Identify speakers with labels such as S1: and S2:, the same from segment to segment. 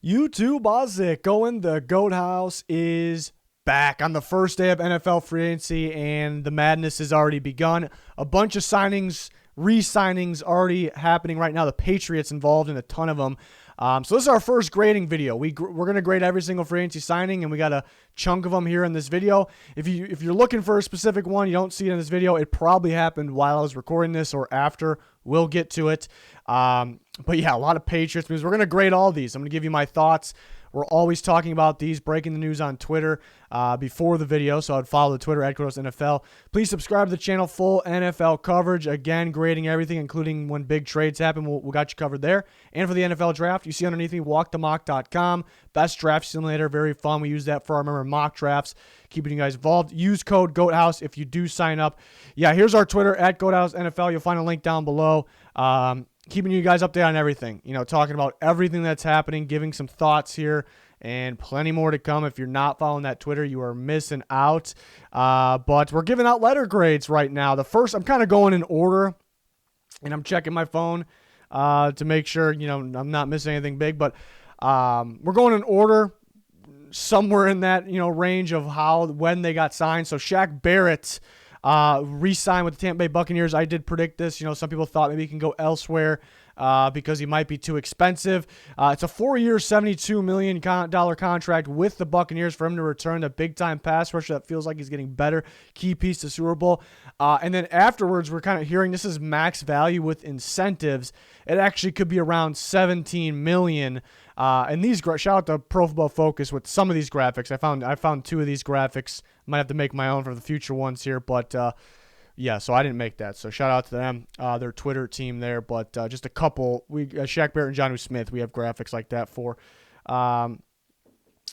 S1: YouTube, how's it going? The Goat House is back on the first day of NFL free agency, and the madness has already begun. A bunch of signings, re-signings already happening right now. The Patriots involved in a ton of them. So this is our first grading video. We're going to grade every single free agency signing, and we got a chunk of them here in this video. If you're looking for a specific one, you don't see it in this video, it probably happened while I was recording this or after. We'll get to it. But yeah, a lot of Patriots news. We're going to grade all these. I'm going to give you my thoughts. We're always talking about these, breaking the news on Twitter before the video, so I'd follow the Twitter at NFL. Please subscribe to the channel. Full NFL coverage. Again, grading everything, including when big trades happen. We got you covered there. And for the NFL draft, you see underneath me, walkthemock.com. Best draft simulator. Very fun. We use that for our member mock drafts, keeping you guys involved. Use code GOATHOUSE if you do sign up. Yeah, here's our Twitter at GOATHOUSENFL. You'll find a link down below. Keeping you guys updated on everything, talking about everything that's happening, giving some thoughts here, and plenty more to come. If you're not following that Twitter, you are missing out. But we're giving out letter grades right now. The first, I'm kind of going in order, and I'm checking my phone to make sure, I'm not missing anything big. But we're going in order, somewhere in that, range of when they got signed. So Shaq Barrett re-signed with the Tampa Bay Buccaneers. I did predict this. Some people thought maybe he can go elsewhere because he might be too expensive. It's a 4-year, $72 million contract with the Buccaneers for him to return the big-time pass rusher that feels like he's getting better. Key piece to Super Bowl. And then afterwards, we're kind of hearing this is max value with incentives. It actually could be around $17 million. And these, shout out to Pro Football Focus with some of these graphics. I found 2 of these graphics. Might have to make my own for the future ones here, but yeah, so I didn't make that. So shout out to them, their Twitter team there. But just a couple, Shaq Barrett and Jonnu Smith, we have graphics like that for.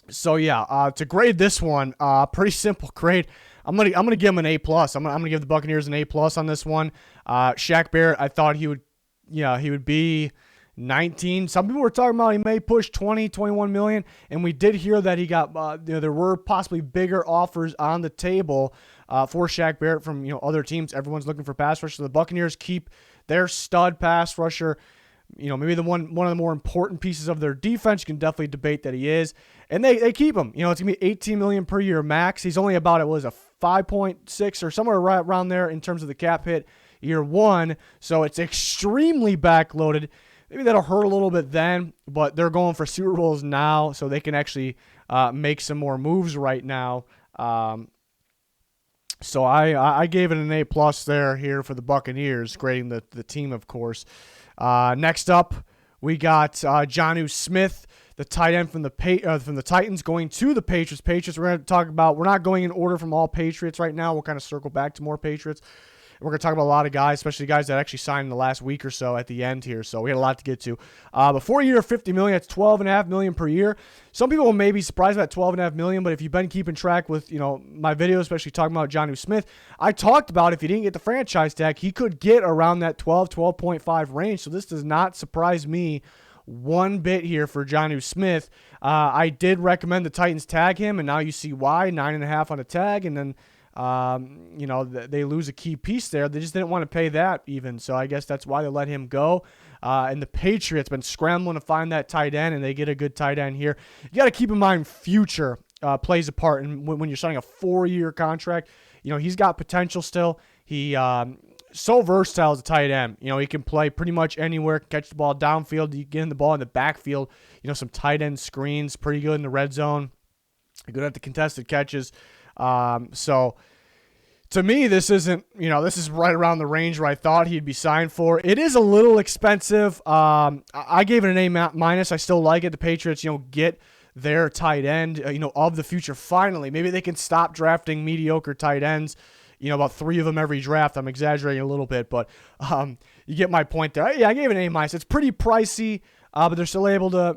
S1: So yeah, to grade this one, pretty simple grade. I'm gonna give him an A+. I'm gonna give the Buccaneers an A+ on this one. Shaq Barrett, I thought he would be 19. Some people were talking about he may push 20, 21 million, and we did hear that he got there were possibly bigger offers on the table for Shaq Barrett from other teams. Everyone's looking for pass rushers. So the Buccaneers keep their stud pass rusher, maybe one of the more important pieces of their defense. You can definitely debate that he is, and they keep him. It's gonna be 18 million per year max. He's only about a 5.6 or somewhere right around there in terms of the cap hit year one, so it's extremely backloaded. Maybe that'll hurt a little bit then, but they're going for Super Bowls now, so they can actually make some more moves right now. So I gave it an A+ here for the Buccaneers, grading the team, of course. Next up, we got Jonnu Smith, the tight end from the Titans, going to the Patriots. We're going to talk about. We're not going in order from all Patriots right now. We'll kind of circle back to more Patriots. We're going to talk about a lot of guys, especially guys that actually signed in the last week or so at the end here. So we had a lot to get to. But 4-year, $50 million, that's $12.5 million per year. Some people may be surprised about $12.5 million, but if you've been keeping track with my videos, especially talking about Jonnu Smith, I talked about if he didn't get the franchise tag, he could get around that 12.5 range. So this does not surprise me one bit here for Jonnu Smith. I did recommend the Titans tag him, and now you see why. 9.5 on a tag, and then they lose a key piece there. They just didn't want to pay that even. So I guess that's why they let him go. And the Patriots been scrambling to find that tight end, and they get a good tight end here. You got to keep in mind future plays a part. And when you're signing a 4-year contract, he's got potential still. He so versatile as a tight end. He can play pretty much anywhere, catch the ball downfield, you get in the ball in the backfield. Some tight end screens, pretty good in the red zone, good at the contested catches. So to me, this isn't, this is right around the range where I thought he'd be signed for. It is a little expensive. I gave it an A-. I still like it. The Patriots, get their tight end, of the future finally. Maybe they can stop drafting mediocre tight ends, about 3 of them every draft. I'm exaggerating a little bit, but you get my point there. Yeah, I gave it an A-. It's pretty pricey. But they're still able to,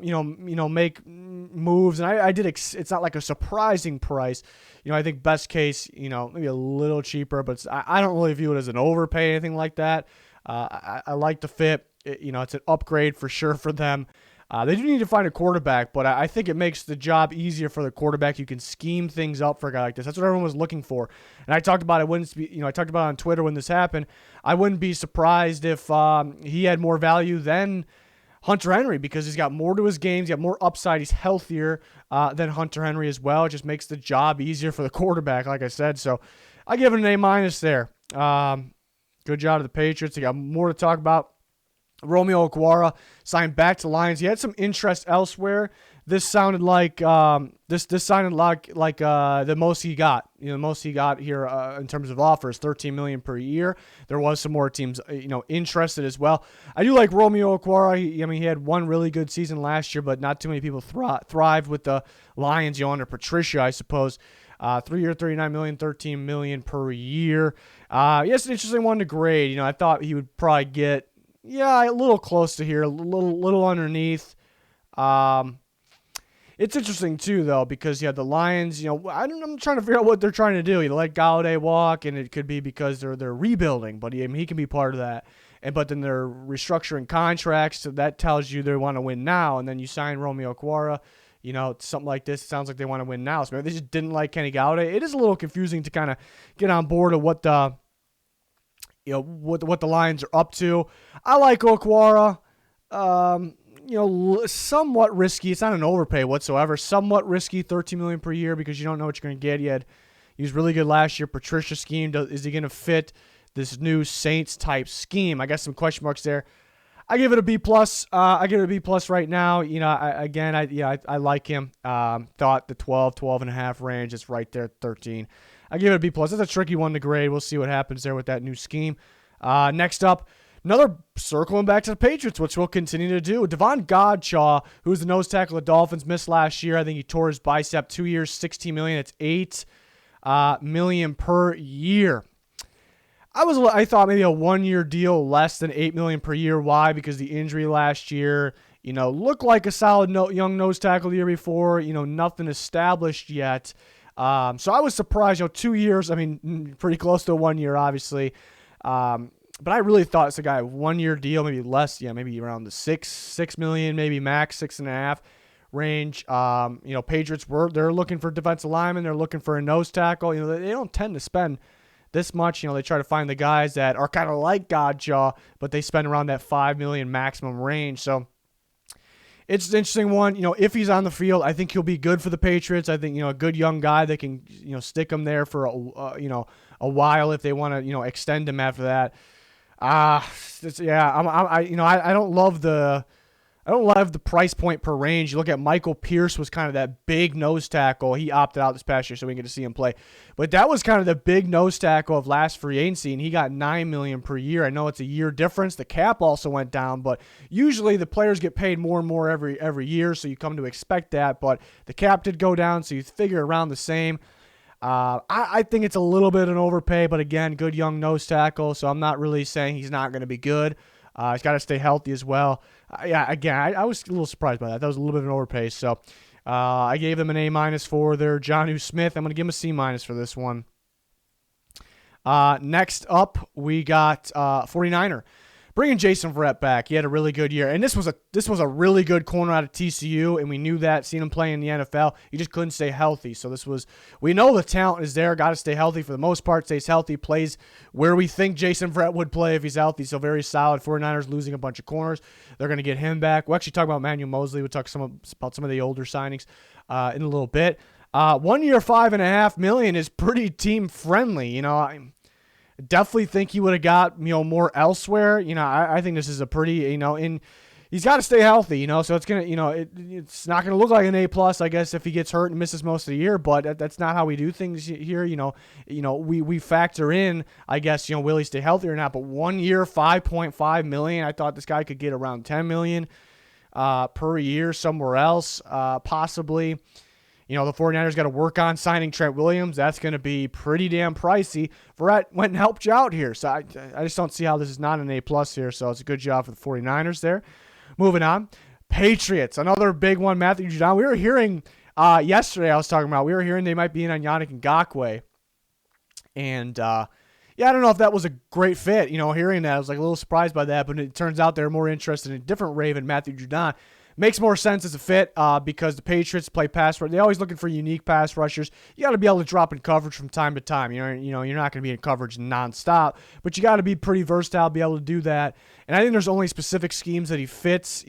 S1: make moves. And I did. It's not like a surprising price. I think best case, maybe a little cheaper. But I don't really view it as an overpay, anything like that. I like the fit. It's an upgrade for sure for them. They do need to find a quarterback, but I think it makes the job easier for the quarterback. You can scheme things up for a guy like this. That's what everyone was looking for. And I talked about it. I talked about it on Twitter when this happened. I wouldn't be surprised if he had more value than Hunter Henry, because he's got more to his game. He's got more upside. He's healthier than Hunter Henry as well. It just makes the job easier for the quarterback, like I said. So I give it an A- there. Good job to the Patriots. They got more to talk about. Romeo Okwara signed back to Lions. He had some interest elsewhere. This sounded like this sounded like the most he got. The most he got here in terms of offers, $13 million per year. There was some more teams interested as well. I do like Romeo Okwara. He had one really good season last year, but not too many people thrived with the Lions. Under Patricia, I suppose. 3-year, $39 million, $13 million per year. Yes, an interesting one to grade. I thought he would probably get a little close to here, a little underneath. It's interesting, too, though, because, the Lions, I'm trying to figure out what they're trying to do. Let Golladay walk, and it could be because they're rebuilding, but he can be part of that. But then they're restructuring contracts, so that tells you they want to win now, and then you sign Romeo Okwara. Something like this, it sounds like they want to win now. So maybe they just didn't like Kenny Golladay. It is a little confusing to kind of get on board of what the what the Lions are up to. I like Okwara. Somewhat risky. It's not an overpay whatsoever. Somewhat risky, $13 million per year because you don't know what you're going to get. He was really good last year. Patricia scheme. Is he going to fit this new Saints type scheme? I got some question marks there. I give it a B+. I give it a B+ right now. I like him. Thought the 12.5 range is right there at 13. I give it a B+. It's a tricky one to grade. We'll see what happens there with that new scheme. Next up, another circling back to the Patriots, which we'll continue to do. Devin Godshaw, who's the nose tackle of the Dolphins, missed last year. I think he tore his bicep. 2 years, $16 million. It's $8 million per year. I thought maybe a 1 year deal less than $8 million per year. Why? Because the injury last year, looked like a solid young nose tackle the year before. Nothing established yet. So I was surprised. 2 years. Pretty close to a 1 year, obviously. But I really thought it's a guy 1 year deal, maybe less. Maybe around the $6 million, maybe max 6.5 range. Patriots they're looking for defensive linemen. They're looking for a nose tackle. They don't tend to spend this much. They try to find the guys that are kind of like Godshaw, but they spend around that $5 million maximum range. So it's an interesting one. If he's on the field, I think he'll be good for the Patriots. I think, a good young guy that can, stick him there for, a while if they want to, extend him after that. I don't love the price point per range. You look at Michael Pierce was kind of that big nose tackle. He opted out this past year, so we get to see him play. But that was kind of the big nose tackle of last free agency, and he got $9 million per year. I know it's a year difference. The cap also went down, but usually the players get paid more and more every year, so you come to expect that. But the cap did go down, so you figure around the same. I think it's a little bit of an overpay, but again, good young nose tackle, so I'm not really saying he's not going to be good. He's got to stay healthy as well. I was a little surprised by that. That was a little bit of an overpay. So I gave them an A- for their Jonnu Smith. I'm going to give him a C- for this one. Next up, we got 49er. Bringing Jason Verrett back. He had a really good year. And this was a really good corner out of TCU, and we knew that, seeing him play in the NFL. He just couldn't stay healthy. So we know the talent is there. Got to stay healthy for the most part. Stays healthy, plays where we think Jason Verrett would play if he's healthy. So very solid. 49ers losing a bunch of corners. They're going to get him back. We'll actually talk about Manuel Mosley. We'll talk about some of the older signings in a little bit. 1 year, $5.5 million is pretty team friendly. I definitely think he would have got more elsewhere. I think this is a pretty he's got to stay healthy. So it's gonna it's not gonna look like an A+, I guess, if he gets hurt and misses most of the year. But that's not how we do things here. We factor in, I guess, will he stay healthy or not? But 1 year, $5.5 million. I thought this guy could get around $10 million per year somewhere else, possibly. The 49ers got to work on signing Trent Williams. That's going to be pretty damn pricey. Verrett went and helped you out here. So I just don't see how this is not an A+ here. So it's a good job for the 49ers there. Moving on. Patriots, another big one. Matthew Judon. We were hearing yesterday, we were hearing they might be in on Yannick Ngakoue. And, I don't know if that was a great fit. Hearing that, I was a little surprised by that. But it turns out they're more interested in a different Raven, Matthew Judon. Makes more sense as a fit because the Patriots play pass rush. They're always looking for unique pass rushers. You got to be able to drop in coverage from time to time. You're not going to be in coverage nonstop, but you got to be pretty versatile, be able to do that. And I think there's only specific schemes that he fits,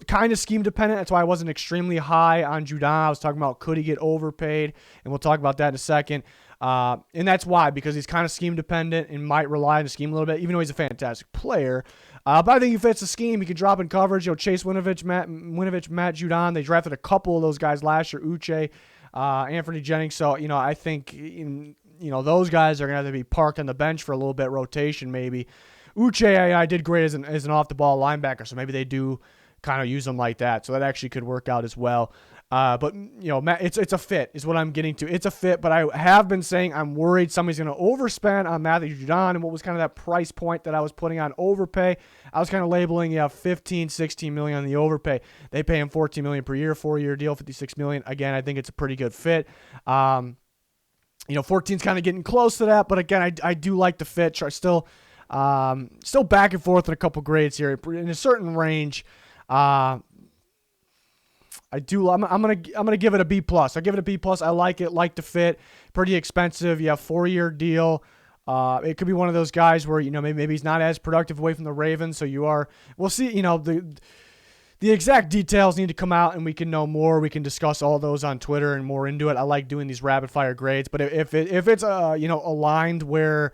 S1: kind of scheme dependent. That's why I wasn't extremely high on Judon. I was talking about could he get overpaid, and we'll talk about that in a second. And that's why, because he's kind of scheme dependent and might rely on the scheme a little bit, even though he's a fantastic player. But I think he fits the scheme. He can drop in coverage. Chase Winovich, Matt Judon. They drafted a couple of those guys last year. Uche, Anthony Jennings. So I think those guys are gonna have to be parked on the bench for a little bit, rotation maybe. Uche, I did great as an off the ball linebacker, so maybe they do kind of use him like that. So that actually could work out as well. But it's a fit is what I'm getting to. It's a fit, but I have been saying I'm worried somebody's going to overspend on Matthew Judon, and what was kind of that price point that I was putting on overpay. I was kind of labeling 15, 16 million on the overpay. They pay him 14 million per year, 4-year deal, 56 million. Again, I think it's a pretty good fit. 14's kind of getting close to that, but again, I do like the fit. Still back and forth in a couple grades here in a certain range. I'm gonna give it a B+. I'll give it a B+. I like it, like the fit. Pretty expensive. 4-year deal. It could be one of those guys where maybe he's not as productive away from the Ravens. So we'll see. The exact details need to come out, and we can know more. We can discuss all those on Twitter and more into it. I like doing these rapid fire grades, but if it's aligned where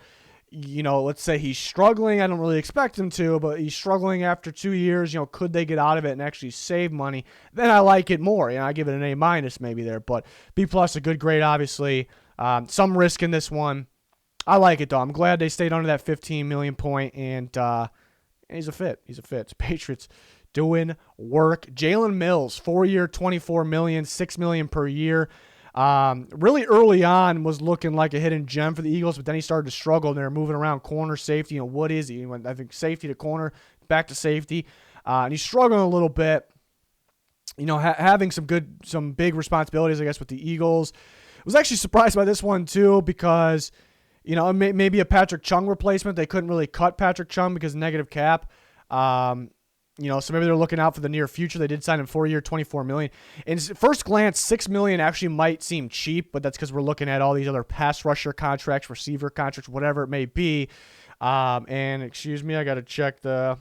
S1: let's say he's struggling. I don't really expect him to, but he's struggling after 2 years. Could they get out of it and actually save money? Then I like it more. I give it an A- maybe there, but B+, a good grade, obviously. Some risk in this one. I like it, though. I'm glad they stayed under that 15 million point, and he's a fit. He's a fit. It's Patriots doing work. Jalen Mills, 4-year, 24 million, 6 million per year. Really early on was looking like a hidden gem for the Eagles, but then he started to struggle, and they're moving around corner, safety. What is he? He went, I think, safety to corner, back to safety, and he's struggling a little bit. Having some big responsibilities, I guess, with the Eagles. I was actually surprised by this one too, because maybe a Patrick Chung replacement. They couldn't really cut Patrick Chung because of negative cap. So maybe they're looking out for the near future. They did sign him 4-year, 24 million. And first glance, 6 million actually might seem cheap, but that's because we're looking at all these other pass rusher contracts, receiver contracts, whatever it may be. And excuse me, I got to check I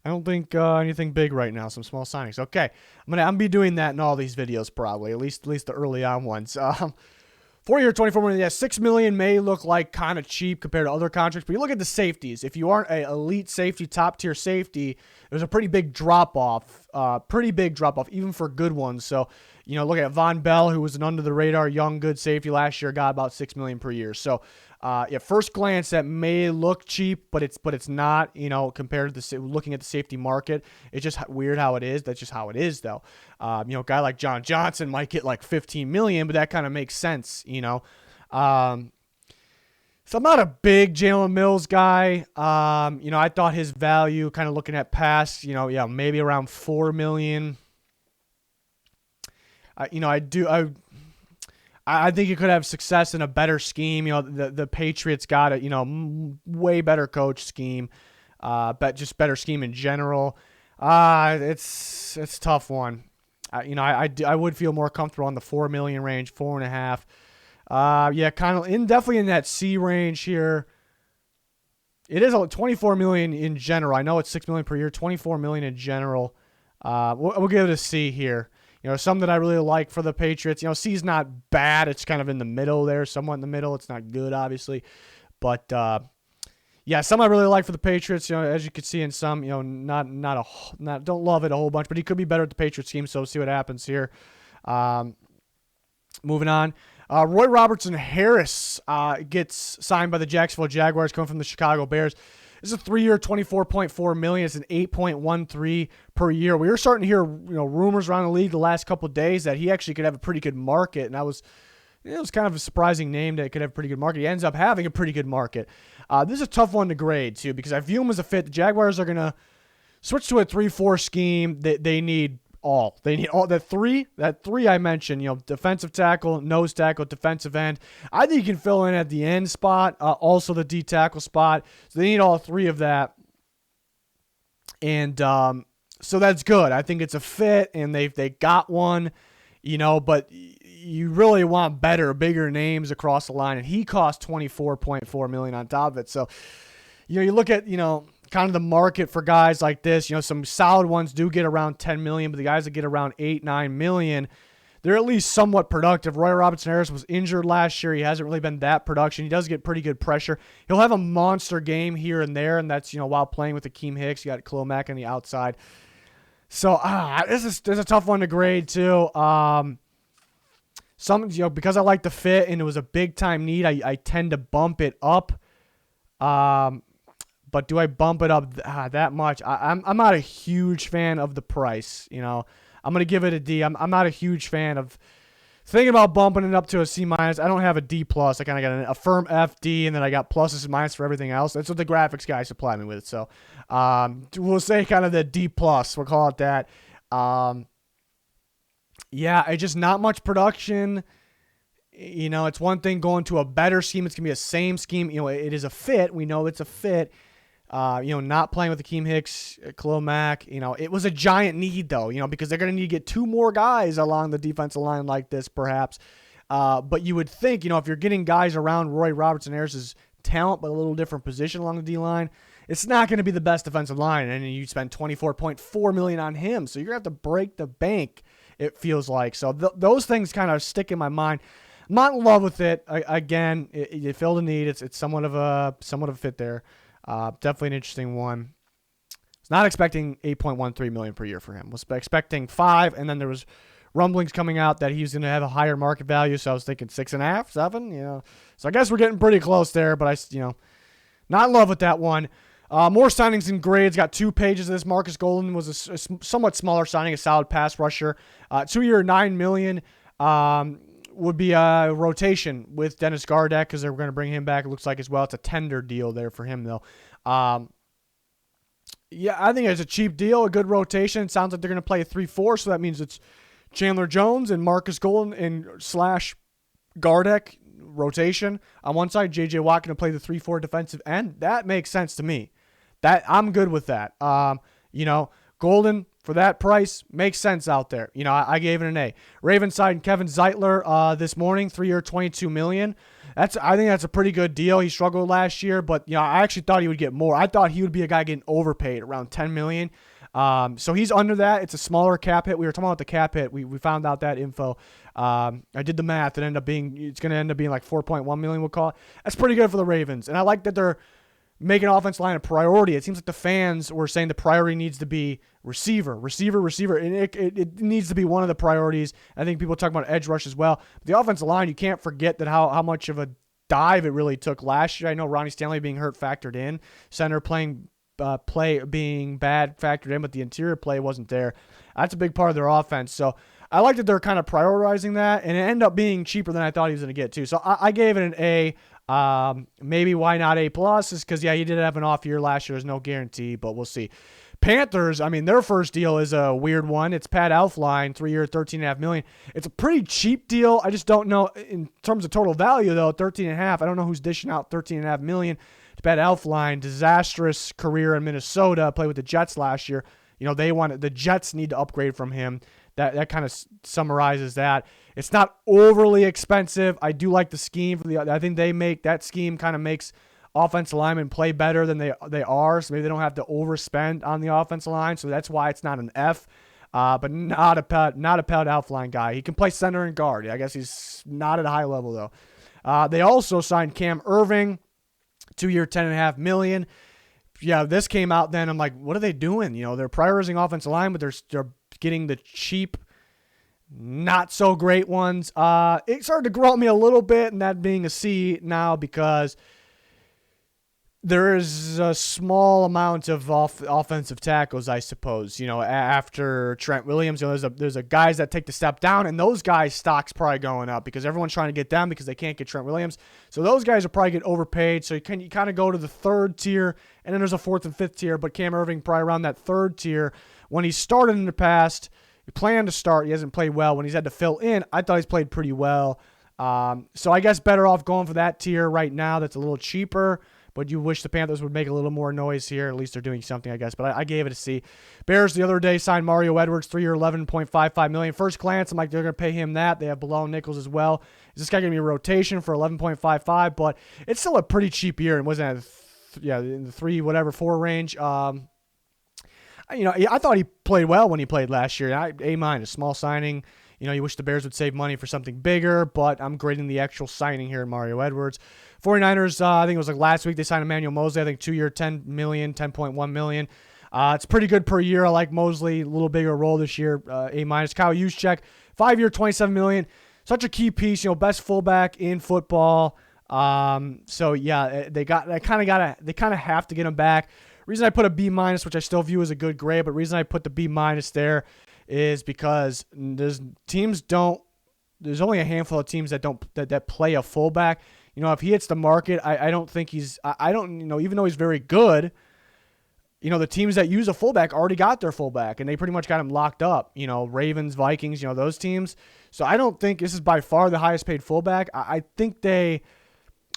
S1: don't think anything big right now. Some small signings. Okay, I'm gonna be doing that in all these videos probably, at least the early on ones. 4-year, 24 million. Yeah, 6 million may look like kind of cheap compared to other contracts, but you look at the safeties. If you aren't an elite safety, top tier safety, there's a pretty big drop off. Even for good ones. So, look at Von Bell, who was an under the radar young good safety last year, got about 6 million per year. So, first glance that may look cheap, but it's not. Compared to looking at the safety market, it's just weird how it is. That's just how it is, though. A guy like John Johnson might get like 15 million, but that kind of makes sense. So I'm not a big Jalen Mills guy. I thought his value, kind of looking at past, maybe around 4 million. I think he could have success in a better scheme. The Patriots got a way better coach scheme, but just better scheme in general. It's a tough one. I would feel more comfortable on the 4 million range, 4.5. Kind of definitely in that C range here. It is 24 million in general. I know it's 6 million per year, 24 million in general. We'll give it a C here. Some that I really like for the Patriots. C is not bad. It's kind of in the middle there, somewhat in the middle. It's not good, obviously. But, some I really like for the Patriots. As you can see in some, don't love it a whole bunch. But he could be better at the Patriots scheme, so we'll see what happens here. Moving on. Roy Robertson-Harris gets signed by the Jacksonville Jaguars, coming from the Chicago Bears. This is a 3-year, $24.4 million. It's an 8.13 per year. We were starting to hear, rumors around the league the last couple of days that he actually could have a pretty good market, and it was kind of a surprising name that it could have a pretty good market. He ends up having a pretty good market. This is a tough one to grade too, because I view him as a fit. The Jaguars are gonna switch to a 3-4 scheme. They need all. They need all that three I mentioned, defensive tackle, nose tackle, defensive end. I think you can fill in at the end spot, also the D tackle spot. So they need all three of that. And So that's good. I think it's a fit, and they got one, but you really want better, bigger names across the line, and he cost $24.4 million on top of it. So, you look at, kind of the market for guys like this. Some solid ones do get around $10 million, but the guys that get around $8, $9 million, they're at least somewhat productive. Robertson-Harris was injured last year. He hasn't really been that production. He does get pretty good pressure. He'll have a monster game here and there, and that's, while playing with Akeem Hicks. You got Khalil Mack on the outside. So, this is a tough one to grade, too. Because I like the fit and it was a big-time need, I tend to bump it up. But do I bump it up that much? I'm not a huge fan of the price, I'm going to give it a D. I'm not a huge fan of thinking about bumping it up to a C-. I don't have a D+. I kind of got a firm F, D, and then I got pluses and minuses for everything else. That's what the graphics guy supplied me with. So we'll say kind of the D+. We'll call it that. It's just not much production. It's one thing going to a better scheme. It's going to be a same scheme. It is a fit. We know it's a fit. Not playing with Akeem Hicks, Khalil Mack, it was a giant need though, because they're going to need to get two more guys along the defensive line like this perhaps. But you would think, if you're getting guys around Robertson-Harris's talent, but a little different position along the D-line, it's not going to be the best defensive line. And you spend $24.4 million on him. So you're going to have to break the bank, it feels like. So those things kind of stick in my mind. I'm not in love with it. Again, it filled a need. It's somewhat of a fit there. Definitely an interesting one. I was not expecting $8.13 million per year for him. Was expecting $5 million, and then there was rumblings coming out that he was going to have a higher market value. So I was thinking 6.5, 7. So I guess we're getting pretty close there. But not in love with that one. More signings and grades. Got 2 pages of this. Marcus Golden was a somewhat smaller signing, a solid pass rusher. 2-year, $9 million. Would be a rotation with Dennis Gardeck because they're going to bring him back, it looks like, as well. It's a tender deal there for him, though. I think it's a cheap deal, a good rotation. It sounds like they're going to play a 3-4, so that means it's Chandler Jones and Marcus Golden and / Gardeck rotation. On one side, J.J. Watt going to play the 3-4 defensive end. That makes sense to me. I'm good with that. Golden, for that price, makes sense out there. I gave it an A. Ravens signed Kevin Zeitler this morning, 3-year, $22 million. I think that's a pretty good deal. He struggled last year, but I actually thought he would get more. I thought he would be a guy getting overpaid, around $10 million. So he's under that. It's a smaller cap hit. We were talking about the cap hit. We found out that info. I did the math. It's going to end up being like $4.1 million, we'll call it. That's pretty good for the Ravens. And I like that they're making offensive line a priority. It seems like the fans were saying the priority needs to be receiver. And it needs to be one of the priorities. I think people talk about edge rush as well. But the offensive line, you can't forget that how much of a dive it really took last year. I know Ronnie Stanley being hurt factored in. Center play being bad factored in, but the interior play wasn't there. That's a big part of their offense. So I like that they're kind of prioritizing that, and it ended up being cheaper than I thought he was going to get too. So I gave it an A. Maybe why not A+? Is because, he did have an off year last year. There's no guarantee, but we'll see. Panthers, their first deal is a weird one. It's Pat Elflein, 3-year, $13.5 million. It's a pretty cheap deal. I just don't know in terms of total value, though. 13.5. I don't know who's dishing out $13.5 million to Pat Elflein. Disastrous career in Minnesota. Played with the Jets last year. The Jets need to upgrade from him. That kind of summarizes that. It's not overly expensive. I do like the scheme. I think they make that scheme kind of makes offensive linemen play better than they are. So maybe they don't have to overspend on the offensive line. So that's why it's not an F. But not a Pat Elflein guy. He can play center and guard. I guess he's not at a high level though. They also signed Cam Irving, 2-year, $10.5 million. Yeah, this came out then. I'm like, what are they doing? They're prioritizing offensive line, but they're getting the cheap, not so great ones. It started to grow on me a little bit, and that being a C now because there is a small amount of offensive tackles, I suppose. After Trent Williams, there's a guys that take the step down, and those guys' stock's probably going up because everyone's trying to get them because they can't get Trent Williams. So those guys will probably get overpaid. So you kind of go to the third tier, and then there's a fourth and fifth tier. But Cam Irving probably around that third tier. When he started in the past, he planned to start. He hasn't played well. When he's had to fill in, I thought he's played pretty well. So I guess better off going for that tier right now. That's a little cheaper. but you wish the Panthers would make a little more noise here. At least they're doing something, I guess. But I gave it a C. Bears the other day signed Mario Edwards, 3-year, $11.55 million. First glance, I'm like, they're going to pay him that. They have Bilal Nichols as well. Is this guy going to be a rotation for $11.55? But it's still a pretty cheap year, and wasn't in the 4 range. I thought he played well when he played last year. A-, small signing. You wish the Bears would save money for something bigger, but I'm grading the actual signing here in Mario Edwards. 49ers, I think it was like last week, they signed Emmanuel Mosley. I think 2-year, $10 million, $10.1 million. It's pretty good per year. I like Mosley, a little bigger role this year. A-. Kyle Juszczyk, 5-year, $27 million. Such a key piece, best fullback in football. So yeah, they kind of have to get him back. Reason I put a B-, which I still view as a good grade, but reason I put the B- there is because there's only a handful of teams that play a fullback. If he hits the market, I don't think even though he's very good, the teams that use a fullback already got their fullback and they pretty much got him locked up. Ravens, Vikings, those teams. So I don't think this is by far the highest paid fullback. I think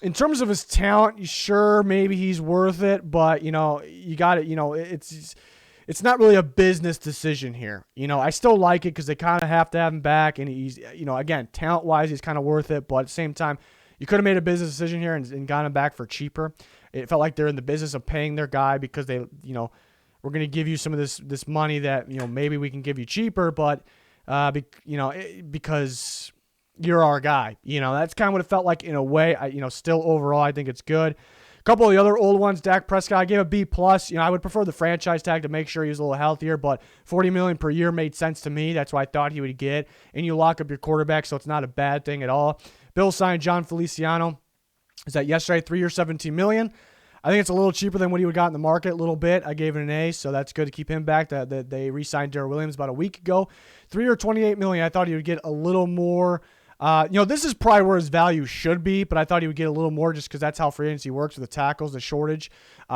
S1: in terms of his talent, sure, maybe he's worth it, but, you got it, it's not really a business decision here. I still like it because they kind of have to have him back, and he's, again, talent-wise, he's kind of worth it, but at the same time, you could have made a business decision here and gotten him back for cheaper. It felt like they're in the business of paying their guy because we're going to give you some of this money that, maybe we can give you cheaper, but, because you're our guy. That's kind of what it felt like in a way. Still overall, I think it's good. A couple of the other old ones, Dak Prescott, I gave a B+. I would prefer the franchise tag to make sure he was a little healthier, but $40 million per year made sense to me. That's what I thought he would get. And you lock up your quarterback, so it's not a bad thing at all. Bills signed John Feliciano. Is that yesterday? 3-year, $17 million. I think it's a little cheaper than what he would got in the market a little bit. I gave it an A, so that's good to keep him back. That they re-signed Darrell Williams about a week ago. 3-year, $28 million. I thought he would get a little more. This is probably where his value should be, but I thought he would get a little more just because that's how free agency works with the tackles, the shortage.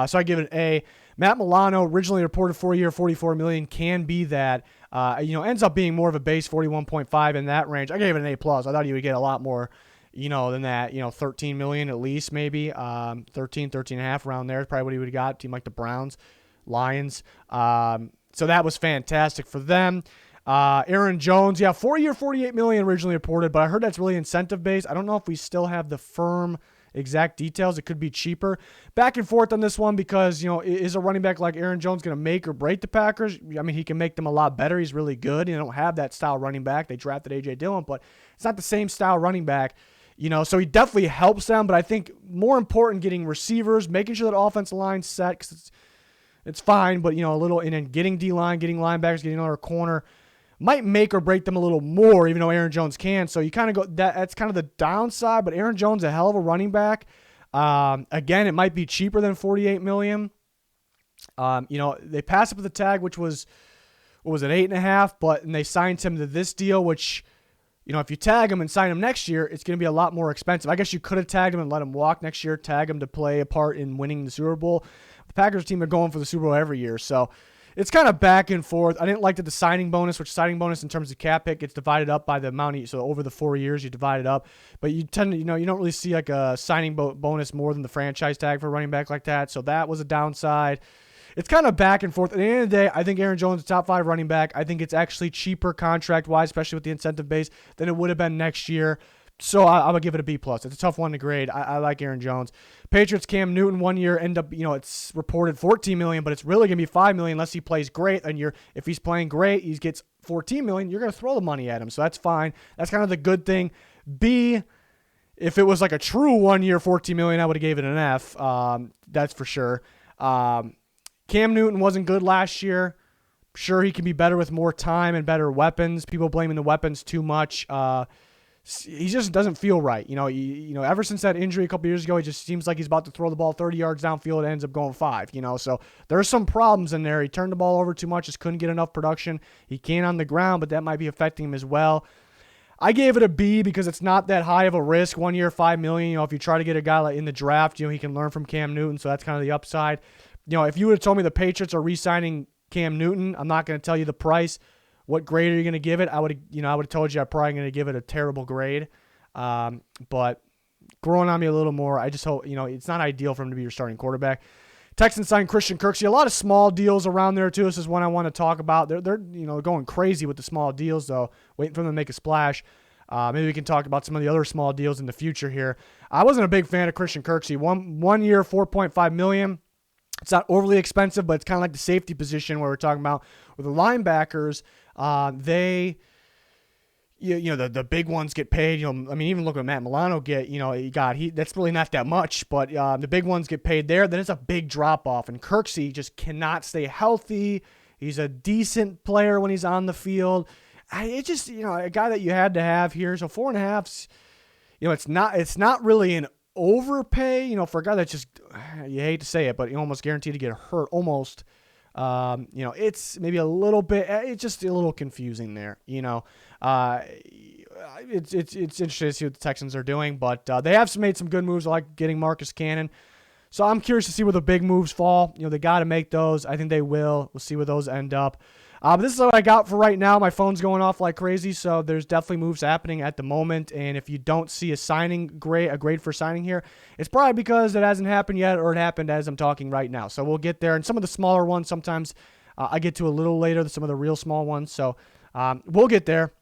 S1: So I give it an A. Matt Milano, originally reported 4-year, $44 million, can be that. Ends up being more of a base 41.5 in that range. I gave it an A+. I thought he would get a lot more, than that. $13 million at least, maybe 13.5 around there is probably what he would have got. A team like the Browns, Lions. So that was fantastic for them. Aaron Jones, 4-year, $48 million originally reported, but I heard that's really incentive-based. I don't know if we still have the firm exact details. It could be cheaper. Back and forth on this one because, is a running back like Aaron Jones going to make or break the Packers? I mean, he can make them a lot better. He's really good. They don't have that style running back. They drafted A.J. Dillon, but it's not the same style running back. So he definitely helps them, but I think more important getting receivers, making sure that offensive line's set because it's fine, but, a little, and then getting D-line, getting linebackers, getting another corner might make or break them a little more, even though Aaron Jones can. So you kind of go that's kind of the downside. But Aaron Jones, a hell of a running back. Again, it might be cheaper than $48 million. They passed up the tag, which was what was it, 8.5, and they signed him to this deal, which if you tag him and sign him next year, it's going to be a lot more expensive. I guess you could have tagged him and let him walk next year, tag him to play a part in winning the Super Bowl. The Packers team are going for the Super Bowl every year, so. It's kind of back and forth. I didn't like that the signing bonus, which signing bonus in terms of cap hit gets divided up by the amount. So over the 4 years, you divide it up. But you tend to, you don't really see like a signing bonus more than the franchise tag for a running back like that. So that was a downside. It's kind of back and forth. At the end of the day, I think Aaron Jones is a top 5 running back. I think it's actually cheaper contract-wise, especially with the incentive base, than it would have been next year. So I'm going to give it a B+. It's a tough one to grade. I like Aaron Jones. Patriots, Cam Newton, 1 year, end up, it's reported $14 million, but it's really going to be $5 million unless he plays great. And if he's playing great, he gets $14 million, you're going to throw the money at him. So that's fine. That's kind of the good thing. B, if it was like a true 1 year, $14 million, I would have gave it an F. That's for sure. Cam Newton wasn't good last year. Sure, he can be better with more time and better weapons. People blaming the weapons too much. He just doesn't feel right. Ever since that injury a couple years ago, he just seems like he's about to throw the ball 30 yards downfield and ends up going 5, So there's some problems in there. He turned the ball over too much, just couldn't get enough production. He can on the ground, but that might be affecting him as well. I gave it a B because it's not that high of a risk. 1 year, $5 million. If you try to get a guy like in the draft, he can learn from Cam Newton, so that's kind of the upside. If you would have told me the Patriots are re-signing Cam Newton, I'm not going to tell you the price. What grade are you going to give it? I would have told you I'm probably going to give it a terrible grade. But growing on me a little more. I just hope, it's not ideal for him to be your starting quarterback. Texans signed Christian Kirksey. A lot of small deals around there too. This is one I want to talk about. They're going crazy with the small deals though, waiting for them to make a splash. Maybe we can talk about some of the other small deals in the future here. I wasn't a big fan of Christian Kirksey. One year, $4.5 million. It's not overly expensive, but it's kind of like the safety position where we're talking about with the linebackers. The big ones get paid. Even look at Matt Milano get. That's really not that much, but the big ones get paid there. Then it's a big drop off, and Kirksey just cannot stay healthy. He's a decent player when he's on the field. It's just a guy that you had to have here. So 4.5. It's not really an overpay. For a guy that's just, you hate to say it, but you almost guaranteed to get hurt almost. It's maybe a little bit. It's just a little confusing there. It's interesting to see what the Texans are doing, but they have made some good moves. I like getting Marcus Cannon. So I'm curious to see where the big moves fall. They got to make those. I think they will. We'll see where those end up. But this is what I got for right now. My phone's going off like crazy, so there's definitely moves happening at the moment. And if you don't see a grade for signing here, it's probably because it hasn't happened yet, or it happened as I'm talking right now. So we'll get there. And some of the smaller ones, sometimes I get to a little later than some of the real small ones. So we'll get there.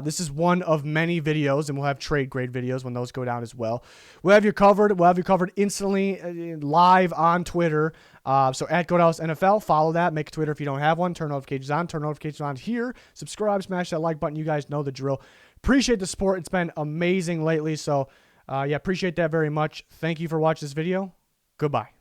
S1: This is one of many videos, and we'll have trade grade videos when those go down as well. We'll have you covered. We'll have you covered instantly live on Twitter. So at GoDallasNFL, follow that. Make a Twitter if you don't have one. Turn notifications on. Turn notifications on here. Subscribe. Smash that like button. You guys know the drill. Appreciate the support. It's been amazing lately. So appreciate that very much. Thank you for watching this video. Goodbye.